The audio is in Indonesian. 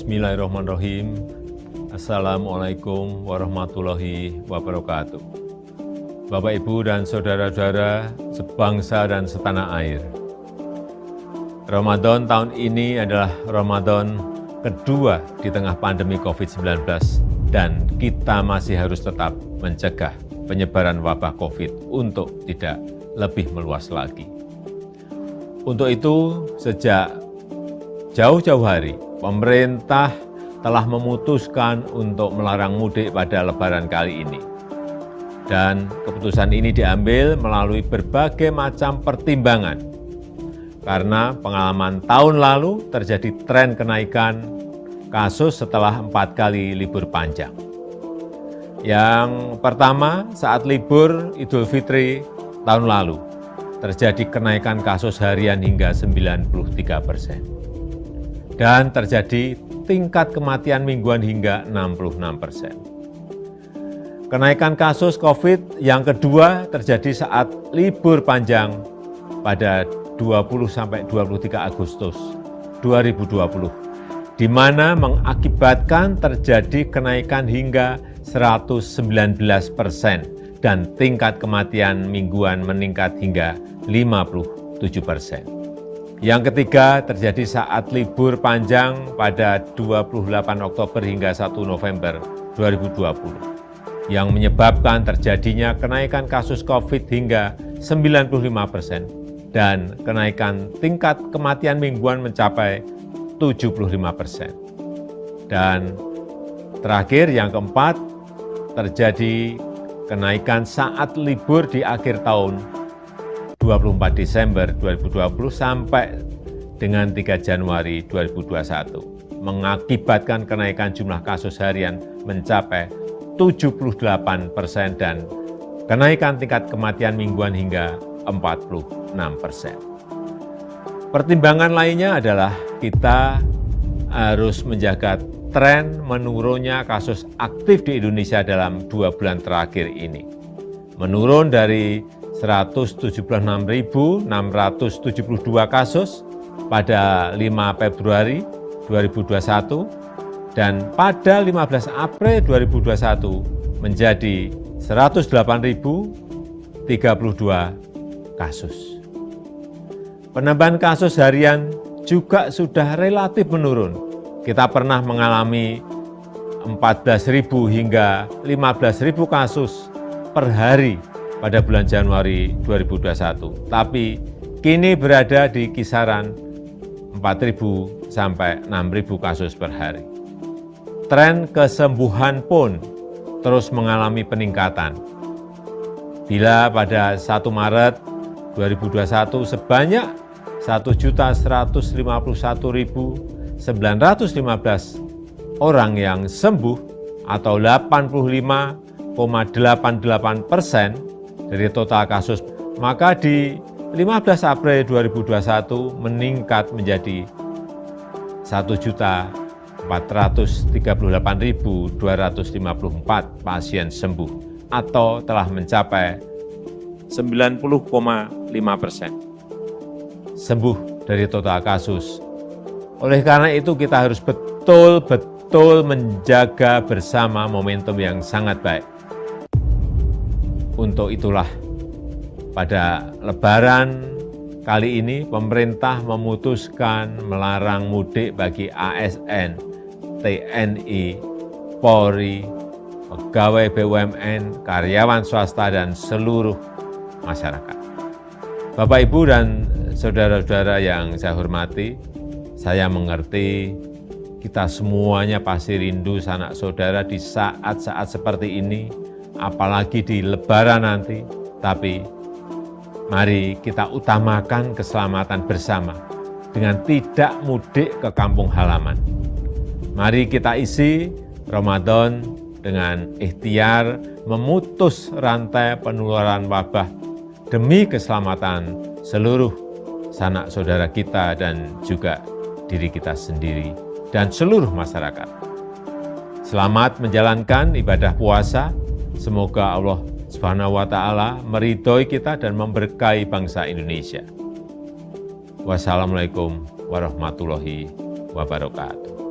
Bismillahirrahmanirrahim. Assalamualaikum warahmatullahi wabarakatuh. Bapak, Ibu, dan saudara-saudara sebangsa dan setanah air. Ramadan tahun ini adalah Ramadan kedua di tengah pandemi COVID-19 dan kita masih harus tetap mencegah penyebaran wabah COVID untuk tidak lebih meluas lagi. Untuk itu, sejak jauh-jauh hari, pemerintah telah memutuskan untuk melarang mudik pada Lebaran kali ini. Dan keputusan ini diambil melalui berbagai macam pertimbangan. Karena pengalaman tahun lalu terjadi tren kenaikan kasus setelah 4 kali libur panjang. Yang pertama, saat libur Idul Fitri tahun lalu, terjadi kenaikan kasus harian hingga 93%. Dan terjadi tingkat kematian mingguan hingga 66%. Kenaikan kasus COVID yang kedua terjadi saat libur panjang pada 20-23 Agustus 2020, di mana mengakibatkan terjadi kenaikan hingga 119% dan tingkat kematian mingguan meningkat hingga 57%. Yang ketiga terjadi saat libur panjang pada 28 Oktober hingga 1 November 2020, yang menyebabkan terjadinya kenaikan kasus COVID hingga 95% dan kenaikan tingkat kematian mingguan mencapai 75%. Dan terakhir yang keempat, terjadi kenaikan saat libur di akhir tahun 24 Desember 2020 sampai dengan 3 Januari 2021, mengakibatkan kenaikan jumlah kasus harian mencapai 78% dan kenaikan tingkat kematian mingguan hingga 46%. Pertimbangan lainnya adalah kita harus menjaga tren menurunnya kasus aktif di Indonesia dalam 2 bulan terakhir ini. Menurun dari 176.672 kasus pada 5 Februari 2021 dan pada 15 April 2021 menjadi 108.032 kasus. Penambahan kasus harian juga sudah relatif menurun. Kita pernah mengalami 14.000 hingga 15.000 kasus per hari pada bulan Januari 2021, tapi kini berada di kisaran 4.000 sampai 6.000 kasus per hari. Tren kesembuhan pun terus mengalami peningkatan. Bila pada 1 Maret 2021 sebanyak 1.151.915 orang yang sembuh atau 85,88% dari total kasus, maka di 15 April 2021 meningkat menjadi 1.438.254 pasien sembuh atau telah mencapai 90,5% sembuh dari total kasus. Oleh karena itu kita harus betul-betul menjaga bersama momentum yang sangat baik. Untuk itulah pada Lebaran kali ini pemerintah memutuskan melarang mudik bagi ASN, TNI, Polri, pegawai BUMN, karyawan swasta, dan seluruh masyarakat. Bapak, Ibu, dan saudara-saudara yang saya hormati, saya mengerti kita semuanya pasti rindu sanak saudara di saat-saat seperti ini, apalagi di Lebaran nanti. Tapi mari kita utamakan keselamatan bersama dengan tidak mudik ke kampung halaman. Mari kita isi Ramadan dengan ikhtiar memutus rantai penularan wabah demi keselamatan seluruh sanak saudara kita dan juga diri kita sendiri dan seluruh masyarakat. Selamat menjalankan ibadah puasa. Semoga Allah Subhanahu wa Ta'ala meridhoi kita dan memberkahi bangsa Indonesia. Wassalamualaikum warahmatullahi wabarakatuh.